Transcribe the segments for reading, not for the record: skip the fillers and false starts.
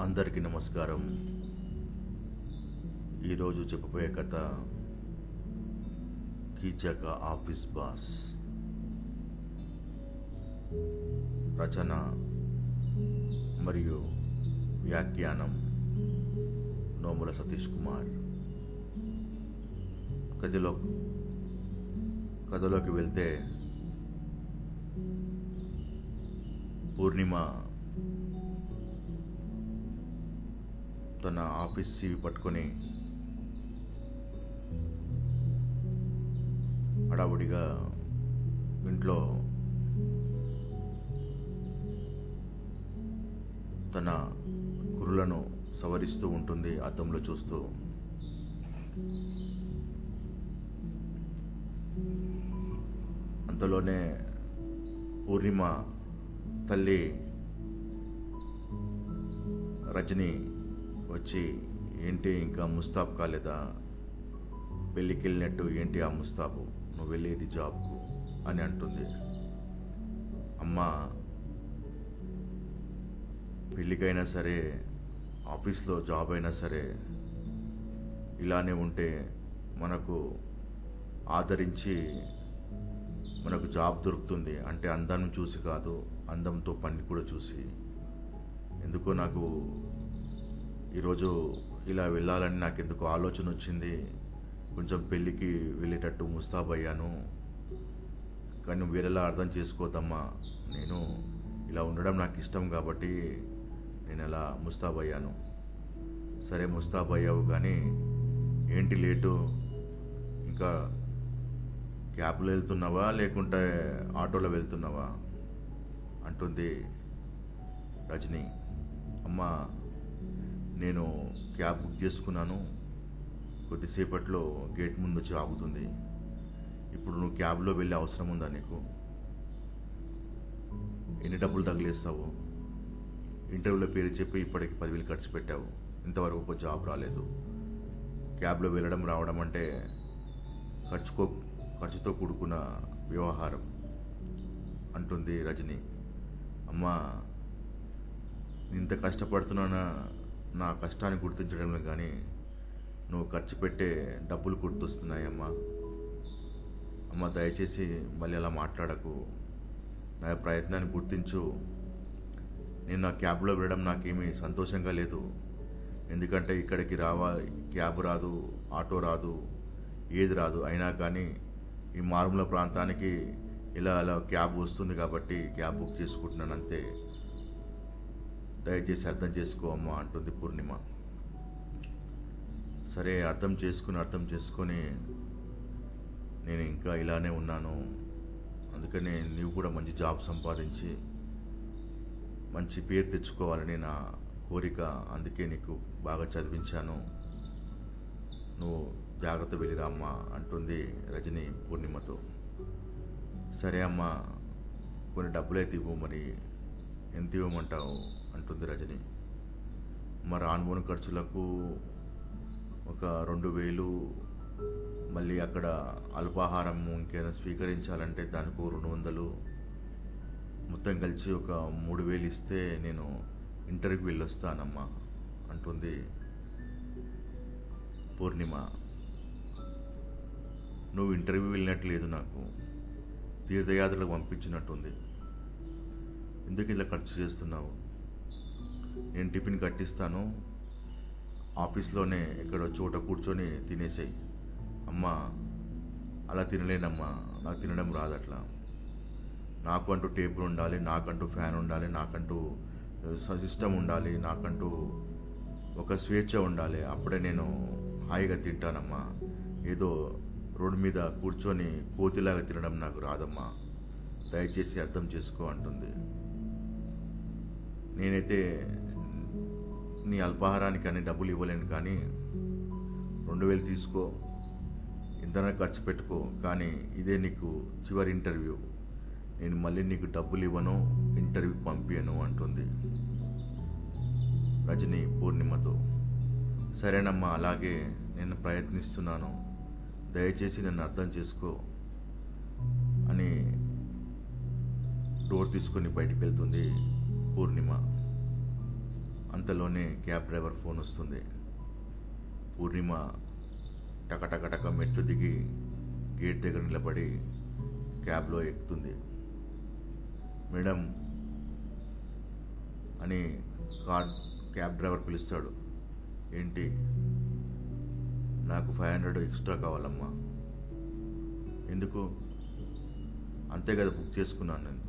అందరికీ నమస్కారం. ఈరోజు చెప్పబోయే కథ కీచక ఆఫీస్ బాస్. రచన మరియు వ్యాఖ్యానం నోముల సతీష్ కుమార్. కథలోకి వెళ్తే, పూర్ణిమ తన ఆఫీస్ సీవి పట్టుకొని హడావుడిగా ఇంట్లో తన కురులను సవరిస్తూ ఉంటుంది అద్దంలో చూస్తూ. అంతలోనే పూర్ణిమ తల్లి రజని వచ్చి, ఏంటి ఇంకా ముస్తాబ్ కాలేదా? పెళ్ళికి వెళ్ళినట్టు ఏంటి ఆ ముస్తాబు? నువ్వు వెళ్ళేది జాబ్కు అని అంటుంది. అమ్మ, పెళ్ళికైనా సరే ఆఫీస్లో జాబ్ అయినా సరే ఇలానే ఉంటే మనకు ఆదరించి మనకు జాబ్ దొరుకుతుంది అంటే అందాన్ని చూసి కాదు, అందంతో పని కూడా చూసి. ఎందుకో నాకు ఈరోజు ఇలా వెళ్ళాలని నాకు ఎందుకు ఆలోచన వచ్చింది. కొంచెం పెళ్ళికి వెళ్ళేటట్టు ముస్తాబ్ అయ్యాను, కానీ నువ్వు వేరేలా అర్థం చేసుకోవద్దమ్మా. నేను ఇలా ఉండడం నాకు ఇష్టం కాబట్టి నేను అలా ముస్తాబ్ అయ్యాను. సరే ముస్తాబ్ అయ్యావు, కానీ ఏంటి లేటు? ఇంకా క్యాబ్లో వెళ్తున్నావా లేకుంటే ఆటోలో వెళ్తున్నావా అంటుంది రజని. అమ్మ, నేను క్యాబ్ బుక్ చేసుకున్నాను, కొద్దిసేపట్లో గేట్ ముందు వచ్చి ఆగుతుంది. ఇప్పుడు నువ్వు క్యాబ్లో వెళ్ళే అవసరం ఉందా నీకు? ఎన్ని డబ్బులు తగిలేస్తావు? ఇంటర్వ్యూలో పేరు చెప్పి ఇప్పటికి 10,000 ఖర్చు పెట్టావు, ఇంతవరకు ఒక జాబ్ రాలేదు. క్యాబ్లో వెళ్ళడం రావడం అంటే ఖర్చుతో కూడుకున్న వ్యవహారం అంటుంది రజని. అమ్మ, ఇంత కష్టపడుతున్నా నా కష్టాన్ని గుర్తించడంలో కానీ నువ్వు ఖర్చు పెట్టే డబ్బులు గుర్తొస్తున్నాయమ్మా. అమ్మ, దయచేసి మళ్ళీ అలా మాట్లాడకు, నా ప్రయత్నాన్ని గుర్తించు. నేను నా క్యాబ్లో వెళ్ళడం నాకేమీ సంతోషంగా లేదు. ఎందుకంటే ఇక్కడికి క్యాబ్ రాదు, ఆటో రాదు, ఏది రాదు. అయినా కానీ ఈ మారుమూల ప్రాంతానికి ఇలా అలా క్యాబ్ వస్తుంది కాబట్టి క్యాబ్ బుక్ చేసుకుంటున్నాను అంతే. దయచేసి అర్థం చేసుకో అమ్మా అంటుంది పూర్ణిమ. సరే, అర్థం చేసుకొని నేను ఇంకా ఇలానే ఉన్నాను, అందుకనే నీవు కూడా మంచి జాబ్ సంపాదించి మంచి పేరు తెచ్చుకోవాలని నా కోరిక. అందుకే నీకు బాగా చదివించాను, నువ్వు జాగ్రత్త వెళ్ళిరా అమ్మా అంటుంది రజని పూర్ణిమతో. సరే అమ్మా, కొన్ని డబ్బులైతే ఇవ్వు, మరి ఎంత ఇవ్వమంటావు అంటుంది రజని. మరి ఆన్బోన్ ఖర్చులకు ఒక 2,000, మళ్ళీ అక్కడ అల్పాహారం ఇంకేమైనా స్వీకరించాలంటే దానికి 200, మొత్తం కలిసి ఒక 3,000 ఇస్తే నేను ఇంటర్వ్యూకి వెళ్ళొస్తానమ్మా అంటుంది పూర్ణిమ. నువ్వు ఇంటర్వ్యూ వెళ్ళినట్టు లేదు, నాకు తీర్థయాత్రలకు పంపించినట్టుంది. ఎందుకు ఇలా ఖర్చు చేస్తున్నావు? నేను టిఫిన్ కట్టిస్తాను, ఆఫీస్లోనే ఎక్కడో చోట కూర్చొని తినేసేయి. అమ్మా, అలా తినలేనమ్మా, నాకు తినడం రాదు అట్లా. నాకు అంటూ టేబుల్ ఉండాలి, నాకంటూ ఫ్యాన్ ఉండాలి, నాకంటూ సిస్టమ్ ఉండాలి, నాకంటూ ఒక స్వేచ్ఛ ఉండాలి. అప్పుడే నేను హాయిగా తింటానమ్మా. ఏదో రోడ్డు మీద కూర్చొని కోతిలాగా తినడం నాకు రాదమ్మా, దయచేసి అర్థం చేసుకో అంటుంది. నేనైతే నీ అల్పాహారానికి అన్ని డబ్బులు ఇవ్వలేను, కానీ 2,000 తీసుకో, ఇంధనం ఖర్చు పెట్టుకో, కానీ ఇదే నీకు చివరి ఇంటర్వ్యూ. నేను మళ్ళీ నీకు డబ్బులు ఇవ్వను, ఇంటర్వ్యూకి పంపించను అంటుంది రజని పూర్ణిమతో. సరేనమ్మా, అలాగే నేను ప్రయత్నిస్తున్నాను, దయచేసి నన్ను అర్థం చేసుకో అని డోర్ తీసుకొని బయటికి వెళ్తుంది పూర్ణిమ. అంతలోనే క్యాబ్ డ్రైవర్ ఫోన్ వస్తుంది. పూర్ణిమ టకటకటక మెట్లు దిగి గేట్ దగ్గర నిలబడి క్యాబ్లో ఎక్కుతుంది. మేడం అని క్యాబ్ డ్రైవర్ పిలుస్తాడు. ఏంటి? నాకు 500 ఎక్స్ట్రా కావాలమ్మా. ఎందుకు? అంతే కదా, బుక్ చేసుకున్నాను నేను.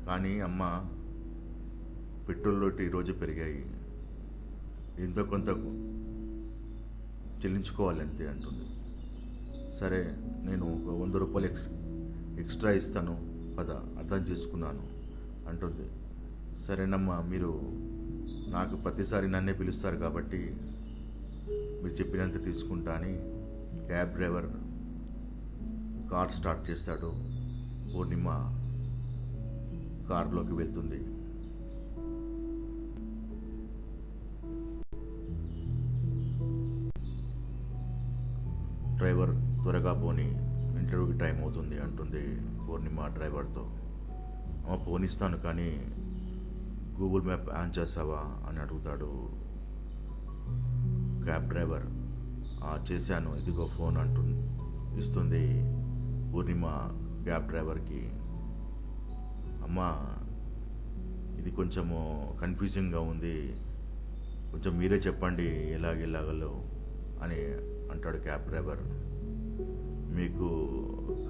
కానీ అమ్మ, పెట్రోల్ రేటు ఈరోజు పెరిగాయి, ఎంతో కొంత చెల్లించుకోవాలి అంతే అంటుంది. సరే, నేను ఒక 100 రూపాయలు ఎక్స్ట్రా ఇస్తాను పద, అర్థం చేసుకున్నాను అంటుంది. సరేనమ్మా, మీరు నాకు ప్రతిసారి నన్నే పిలుస్తారు కాబట్టి మీరు చెప్పినంత తీసుకుంటా అని క్యాబ్ డ్రైవర్ కార్ స్టార్ట్ చేస్తాడు. పూర్ణిమ కారులోకి వెళ్తుంది. డ్రైవర్ త్వరగా పోని, ఇంటర్వ్యూకి టైం అవుతుంది అంటుంది పూర్ణిమ డ్రైవర్తో. పోనిస్తాను, కానీ గూగుల్ మ్యాప్ ఆన్ చేసావా అని అడుగుతాడు క్యాబ్ డ్రైవర్. చేశాను, ఇదిగో ఫోన్ ఇస్తుంది పూర్ణిమ క్యాబ్ డ్రైవర్కి. అమ్మా, ఇది కొంచెము కన్ఫ్యూజింగ్గా ఉంది, కొంచెం మీరే చెప్పండి ఎలాగెలాగలో అని అంటాడు క్యాబ్ డ్రైవర్. మీకు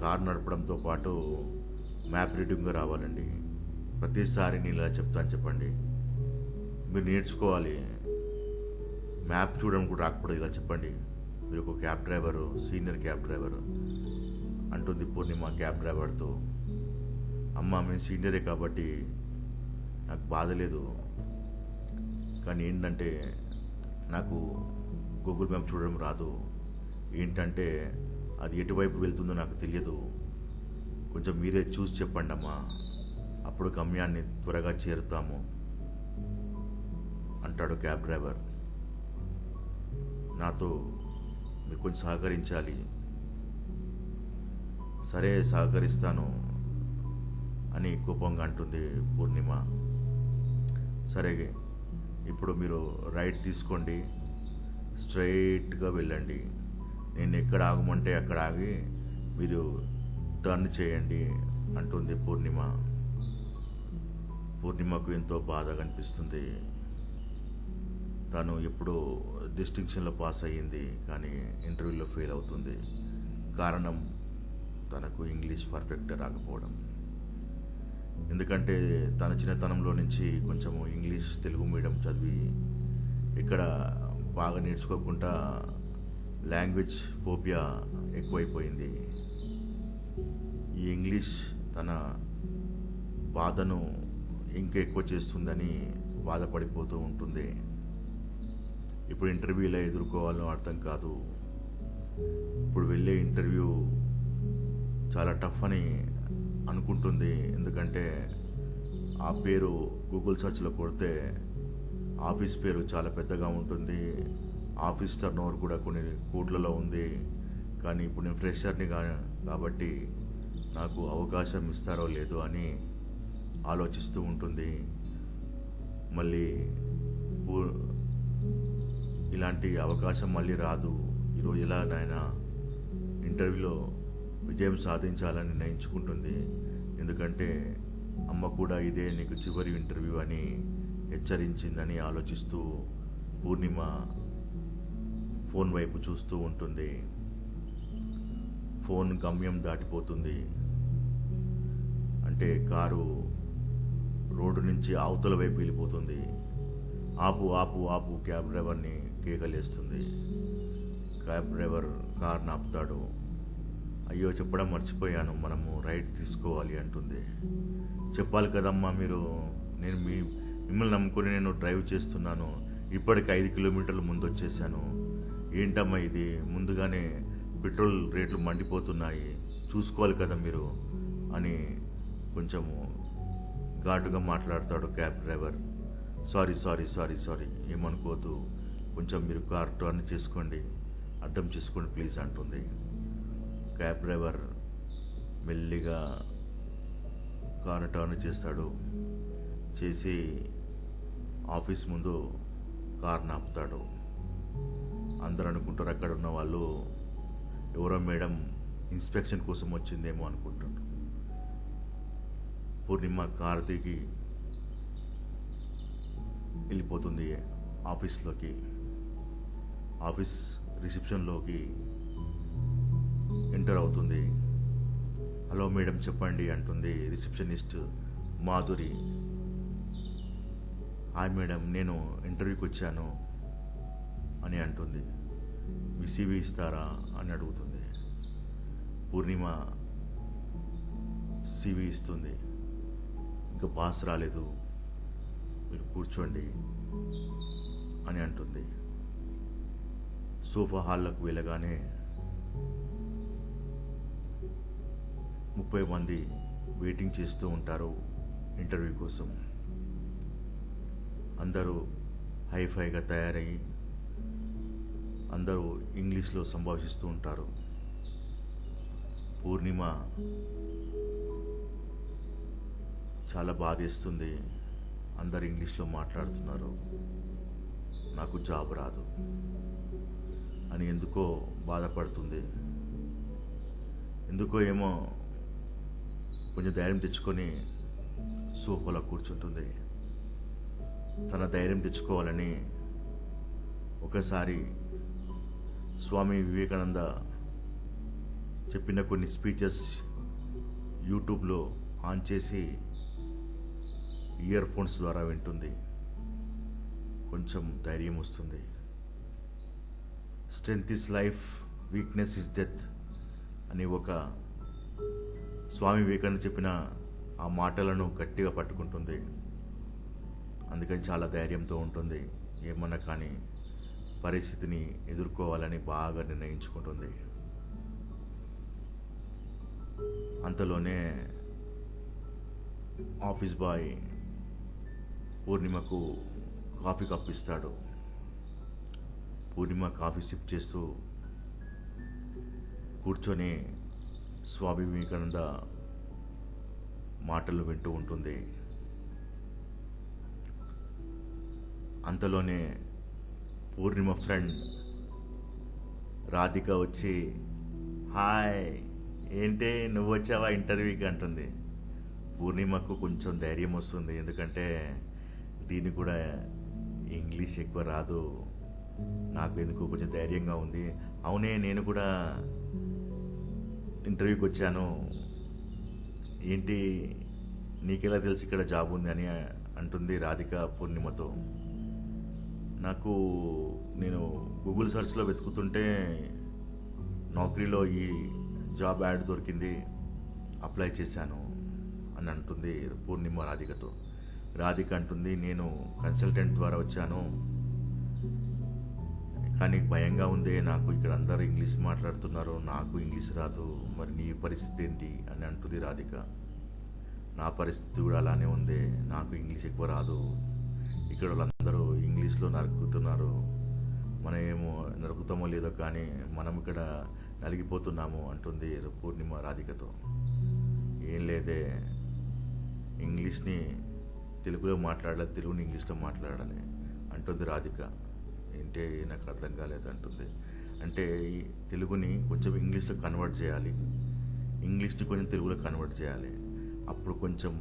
కార్ నడపడంతో పాటు మ్యాప్ రీడింగ్ రావాలండి. ప్రతిసారి నేను ఇలా చెప్తాను చెప్పండి, మీరు నేర్చుకోవాలి. మ్యాప్ చూడడం కూడా రాకపోతే ఇలా చెప్పండి. మీరు ఒక cab driver, senior cab driver అంటుంది పూర్ణిమ క్యాబ్ డ్రైవర్తో. అమ్మ, మేము సీనియరే కాబట్టి నాకు బాధ లేదు, కానీ ఏంటంటే నాకు గూగుల్ మ్యాప్ చూడడం రాదు. ఏంటంటే అది ఎటువైపు వెళ్తుందో నాకు తెలియదు, కొంచెం మీరే చూసి చెప్పండి అమ్మా, అప్పుడు గమ్యాన్ని త్వరగా చేరుతాము అంటాడు క్యాబ్ డ్రైవర్. నాతో మీరు కొంచెం సహకరించాలి. సరే, సహకరిస్తాను అని కోపంగా అంటుంది పూర్ణిమ. సరే, ఇప్పుడు మీరు రైట్ తీసుకోండి, స్ట్రైట్గా వెళ్ళండి. నేను ఎక్కడ ఆగమంటే అక్కడ ఆగి మీరు టర్న్ చేయండి అంటుంది పూర్ణిమ. పూర్ణిమకు ఎంతో బాధగా అనిపిస్తుంది. తను ఎప్పుడూ డిస్టింక్షన్లో పాస్ అయ్యింది, కానీ ఇంటర్వ్యూలో ఫెయిల్ అవుతుంది. కారణం తనకు ఇంగ్లీష్ పర్ఫెక్ట్గా రాకపోవడం. ఎందుకంటే తన చిన్నతనంలో నుంచి కొంచెము ఇంగ్లీష్ తెలుగు మీడియం చదివి ఇక్కడ బాగా నేర్చుకోకుండా లాంగ్వేజ్ ఫోబియా ఎక్కువైపోయింది. ఈ ఇంగ్లీష్ తన బాధను ఇంకా ఎక్కువ చేస్తుందని బాధపడిపోతూ ఉంటుంది. ఇప్పుడు ఇంటర్వ్యూ ఎలా ఎదుర్కోవాలో అర్థం కాదు. ఇప్పుడు వెళ్ళే ఇంటర్వ్యూ చాలా టఫ్ అని అనుకుంటుంది. ఎందుకంటే ఆ పేరు గూగుల్ సెర్చ్లో కొడితే ఆఫీస్ పేరు చాలా పెద్దగా ఉంటుంది, ఆఫీస్ టర్న్ ఓవర్ కూడా కొన్ని కోట్లలో ఉంది. కానీ ఇప్పుడు నేను ఫ్రెషర్ని కాబట్టి నాకు అవకాశం ఇస్తారో లేదో అని ఆలోచిస్తూ ఉంటుంది. మళ్ళీ ఇలాంటి అవకాశం మళ్ళీ రాదు, ఈరోజు ఎలా నాయనా ఇంటర్వ్యూలో విజయం సాధించాలని నిర్ణయించుకుంటుంది. ఎందుకంటే అమ్మ కూడా ఇదే నీకు చివరి ఇంటర్వ్యూ అని హెచ్చరించిందని ఆలోచిస్తూ పూర్ణిమ ఫోన్ వైపు చూస్తూ ఉంటుంది. ఫోన్ గమ్యం దాటిపోతుంది. అంటే కారు రోడ్డు నుంచి అవతల వైపు వెళ్ళిపోతుంది. ఆపు ఆపు ఆపు క్యాబ్ డ్రైవర్ని కేకలేస్తుంది. క్యాబ్ డ్రైవర్ కార్ ఆపుతాడు. అయ్యో, చెప్పడం మర్చిపోయాను, మనము రైట్ తీసుకోవాలి అంటుంది. చెప్పాలి కదమ్మా, నేను మిమ్మల్ని నమ్ముకొని నేను డ్రైవ్ చేస్తున్నాను, ఇప్పటికి 5 కిలోమీటర్లు ముందు వచ్చేసాను. ఏంటమ్మా ఇది, ముందుగానే పెట్రోల్ రేట్లు మండిపోతున్నాయి, చూసుకోవాలి కదా మీరు అని కొంచెము ఘాటుగా మాట్లాడతాడు cab driver. Sorry sorry sorry sorry ఏమనుకోవద్దు, కొంచెం మీరు కార్ టర్న్ చేసుకోండి, అర్థం చేసుకోండి ప్లీజ్ అంటుంది. క్యాబ్ డ్రైవర్ మెల్లిగా కారు టర్న్ చేస్తాడు. చేసి ఆఫీస్ ముందు కార్ ఆపుతాడు. అందరూ అనుకుంటారు అక్కడ ఉన్న వాళ్ళు ఎవరో మేడం ఇన్స్పెక్షన్ కోసం వచ్చిందేమో అనుకుంటారు. పూర్ణిమ కార్ దిగి వెళ్ళిపోతుంది ఆఫీస్లోకి. ఆఫీస్ రిసెప్షన్లోకి ఎంటర్ అవుతుంది. హలో మేడం చెప్పండి అంటుంది రిసెప్షనిస్ట్ మాధురి. హాయ్ మేడం, నేను ఇంటర్వ్యూకి వచ్చాను అని అంటుంది. మీ CV ఇస్తారా అని అడుగుతుంది. పూర్ణిమ CV ఇస్తుంది. ఇంకా పాస్ రాలేదు, మీరు కూర్చోండి అని అంటుంది. సోఫా హాల్లోకి వెళ్ళగానే 30 మంది వెయిటింగ్ చేస్తూ ఉంటారు ఇంటర్వ్యూ కోసం. అందరూ హైఫైగా తయారయ్యి అందరూ ఇంగ్లీష్లో సంభాషిస్తూ ఉంటారు. పూర్ణిమ చాలా బాధేస్తుంది. అందరు ఇంగ్లీష్లో మాట్లాడుతున్నారు, నాకు జాబ్ రాదు అని ఎందుకో బాధపడుతుంది. ఎందుకో ఏమో కొంచెం ధైర్యం తెచ్చుకొని సోఫాలో కూర్చుంటుంది. తన ధైర్యం తెచ్చుకోవాలని ఒకసారి స్వామి వివేకానంద చెప్పిన కొన్ని స్పీచెస్ యూట్యూబ్లో ఆన్ చేసి ఇయర్ ఫోన్స్ ద్వారా వింటుంది. కొంచెం ధైర్యం వస్తుంది. Strength is life, weakness is death అని ఒక స్వామి వివేకానంద చెప్పిన ఆ మాటలను గట్టిగా పట్టుకుంటుంది. అందుకని చాలా ధైర్యంతో ఉంటుంది. ఏమన్నా కానీ పరిస్థితిని ఎదుర్కోవాలని బాగా నిర్ణయించుకుంటుంది. అంతలోనే ఆఫీస్ బాయ్ పూర్ణిమకు కాఫీ కప్ ఇస్తాడు. పూర్ణిమ కాఫీ సిప్ చేస్తూ కూర్చొని స్వామి వివేకానంద మాటలు వింటూ ఉంటుంది. అంతలోనే పూర్ణిమ ఫ్రెండ్ రాధిక వచ్చి, హాయ్ ఏంటి నువ్వు వచ్చావా ఇంటర్వ్యూకి అంటుంది. పూర్ణిమకు కొంచెం ధైర్యం వస్తుంది. ఎందుకంటే దీనికి కూడా ఇంగ్లీష్ ఎక్కువ రాదు. నాకు ఎందుకు కొంచెం ధైర్యంగా ఉంది. అవునే నేను కూడా ఇంటర్వ్యూకి వచ్చాను, ఏంటి నీకెలా తెలిసి ఇక్కడ జాబ్ ఉంది అని అంటుంది రాధిక పూర్ణిమతో. నేను గూగుల్ సెర్చ్లో వెతుకుతుంటే నౌకరీలో ఈ జాబ్ యాడ్ దొరికింది, అప్లై చేశాను అని అంటుంది పూర్ణిమ రాధికతో. రాధిక అంటుంది, నేను కన్సల్టెంట్ ద్వారా వచ్చాను, కానీ భయంగా ఉంది, నాకు ఇక్కడ అందరూ ఇంగ్లీష్ మాట్లాడుతున్నారు, నాకు ఇంగ్లీష్ రాదు, మరి నీ పరిస్థితి ఏంటి అని అంటుంది రాధిక. నా పరిస్థితి కూడా అలానే ఉంది, నాకు ఇంగ్లీష్ ఎక్కువ రాదు, ఇక్కడ వాళ్ళందరూ ఇంగ్లీష్లో నరుకుతున్నారు, మనం ఏమో నరుకుతామో లేదో కానీ మనం ఇక్కడ నలిగిపోతున్నాము అంటుంది పూర్ణిమ రాధికతో. ఏం లేదే, ఇంగ్లీష్ని తెలుగులో మాట్లాడాలి, తెలుగుని ఇంగ్లీష్లో మాట్లాడాలి అంటుంది రాధిక. ఏంటే నాకు అర్థం కాలేదు అంటుంది. అంటే ఈ తెలుగుని కొంచెం ఇంగ్లీష్లో కన్వర్ట్ చేయాలి, ఇంగ్లీష్ని కొంచెం తెలుగులో కన్వర్ట్ చేయాలి, అప్పుడు కొంచెం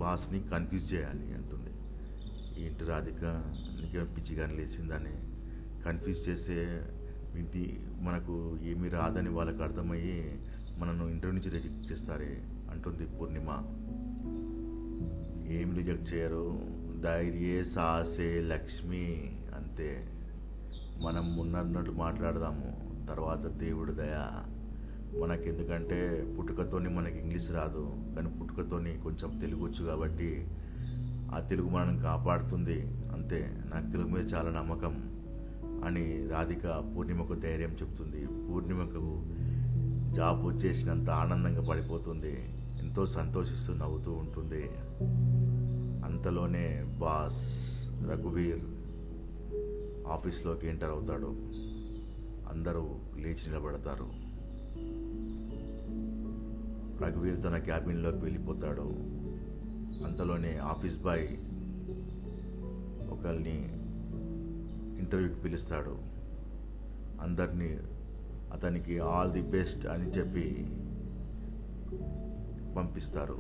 భాషని కన్ఫ్యూజ్ చేయాలి అంటుంది. ఏంటి రాధిక నీకేమో పిచ్చి కానీ లేచిందని, కన్ఫ్యూజ్ చేస్తే ఇది మనకు ఏమీ రాదని వాళ్ళకి అర్థమయ్యి మనను ఇంటర్వ్యూ నుంచి రిజెక్ట్ చేస్తారే అంటుంది పూర్ణిమ. ఏమి రిజెక్ట్ చేయరు, ధైర్యే సాహసే లక్ష్మి, అంతే. మనం ఉన్నట్టు మాట్లాడదాము, తర్వాత దేవుడి దయ మనకెందుకంటే పుట్టుకతోని మనకి ఇంగ్లీష్ రాదు, కానీ పుట్టుకతోని కొంచెం తెలుగు వచ్చు కాబట్టి ఆ తెలుగు మనం కాపాడుతుంది, అంతే. నాకు తెలుగు మీద చాలా నమ్మకం అని రాధిక పూర్ణిమకు ధైర్యం చెప్తుంది. పూర్ణిమకు జాబ్ వచ్చేసినంత ఆనందంగా పడిపోతుంది, ఎంతో సంతోషిస్తూ నవ్వుతూ ఉంటుంది. అంతలోనే బాస్ రఘువీర్ ఆఫీస్లోకి ఎంటర్ అవుతాడు. అందరూ లేచి నిలబడతారు. రఘువీర్ తన క్యాబిన్లోకి వెళ్ళిపోతాడు. అంతలోనే ఆఫీస్ బాయ్ ఒక ఒకరిని ఇంటర్వ్యూకి పిలుస్తాడు. అందరినీ అతనికి ఆల్ ది బెస్ట్ అని చెప్పి పంపిస్తారు.